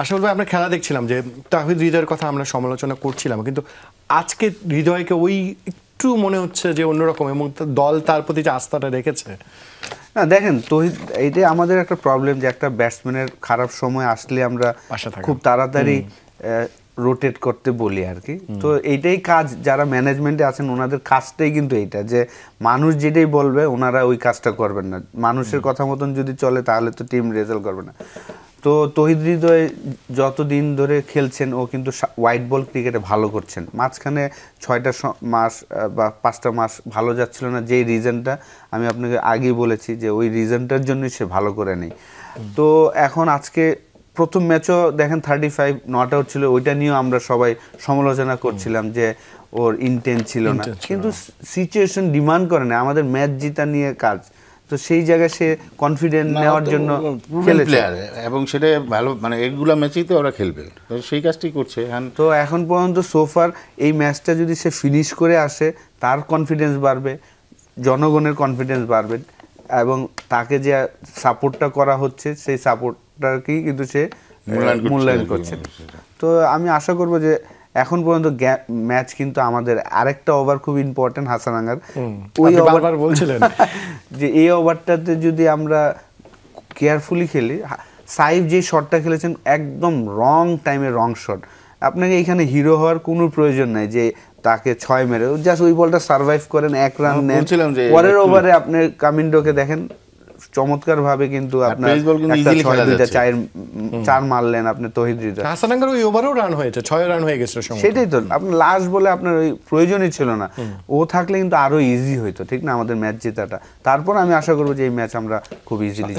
আসলে ভাই আমরা খেলা দেখছিলাম যে তাহিদ হৃদয়ের কথা আমরা সমালোচনা করছিলাম, কিন্তু আজকে হৃদয়কে ওই একটু মনে হচ্ছে যে অন্যরকম, এবং দল তার প্রতি যে আস্থাটা রেখেছে। না দেখেন তহিদ, এইটাই আমাদের একটা প্রবলেম যে একটা ব্যাটসম্যানের খারাপ সময় আসলে আমরা খুব তাড়াতাড়ি রোটেট করতে বলি আর কি। তো এইটাই কাজ, যারা ম্যানেজমেন্টে আছেন ওনাদের কাজটাই কিন্তু এইটা, যে মানুষ যেটাই বলবে ওনারা ওই কাজটা করবেন না। মানুষের কথা মতন যদি চলে তাহলে তো টিম রেজাল্ট করবে না। তো তহিদ হৃদয় যতদিন ধরে খেলছেন ও কিন্তু হোয়াইট বল ক্রিকেটে ভালো করছেন। মাঝখানে 6টা মাস বা 5টা মাস ভালো যাচ্ছিল না, যেই রিজনটা আমি আপনাকে আগেই বলেছি যে ওই রিজনটার জন্যই সে ভালো করে নেই। তো এখন আজকে প্রথম ম্যাচও দেখেন 35 নট আউট ছিল, ওইটা নিয়েও আমরা সবাই সমালোচনা করছিলাম যে ওর ইন্টেন্ট ছিল না, কিন্তু সিচুয়েশন ডিমান্ড করে না, আমাদের ম্যাচ জিতা নিয়ে কাজ। তো সেই জায়গায় সে কনফিডেন্ট নেওয়ার জন্য খেলেছে এবং সেটা ভালো, মানে এগুলা ম্যাচেই তো ওরা খেলবে, তো সেই কাজটাই করছে। তো এখন পর্যন্ত সোফার এই ম্যাচটা যদি সে ফিনিশ করে আসে তার কনফিডেন্স বাড়বে, জনগণের কনফিডেন্স বাড়বে, এবং তাকে যে সাপোর্টটা করা হচ্ছে সেই সাপোর্টটাকেই কিন্তু সে মূল্যায়ন করছে। তো আমি আশা করব যে এখন পর্যন্ত ম্যাচ কিন্তু আমাদের আরেকটা ওভার খুব ইম্পর্টেন্ট হাসানাঙ্গার, ওই ওভার বলছিলেন যে এই ওভারটাতে যদি আমরা কেয়ারফুলি খেলি, সাইফ যে শটটা খেলেছেন একদম রং টাইমে রং শট। আপনাকে এখানে হিরো হওয়ার কোনো প্রয়োজন নাই যে তাকে 6 মেরে, জাস্ট ওই বলটা সার্ভাইভ করেন, 1 রান নেন। পরের ওভারে আপনি কামিন্ডোকে দেখেন চমৎকার ভাবে কিন্তু আপনার একটা 4 মারলেন আপনি তহিদ হৃদয়। হাসানাঙ্গার ওই ওভারও রান হয়েছে, 6 রান হয়ে গেছে। সেটাই তো, আপনার লাস্ট বলে আপনার ওই প্রয়োজনই ছিল না, ও থাকলে কিন্তু আরো ইজি হইতো, ঠিক না, আমাদের ম্যাচ জেতাটা। তারপর আমি আশা করবো যে এই ম্যাচ আমরা খুব ইজিলি।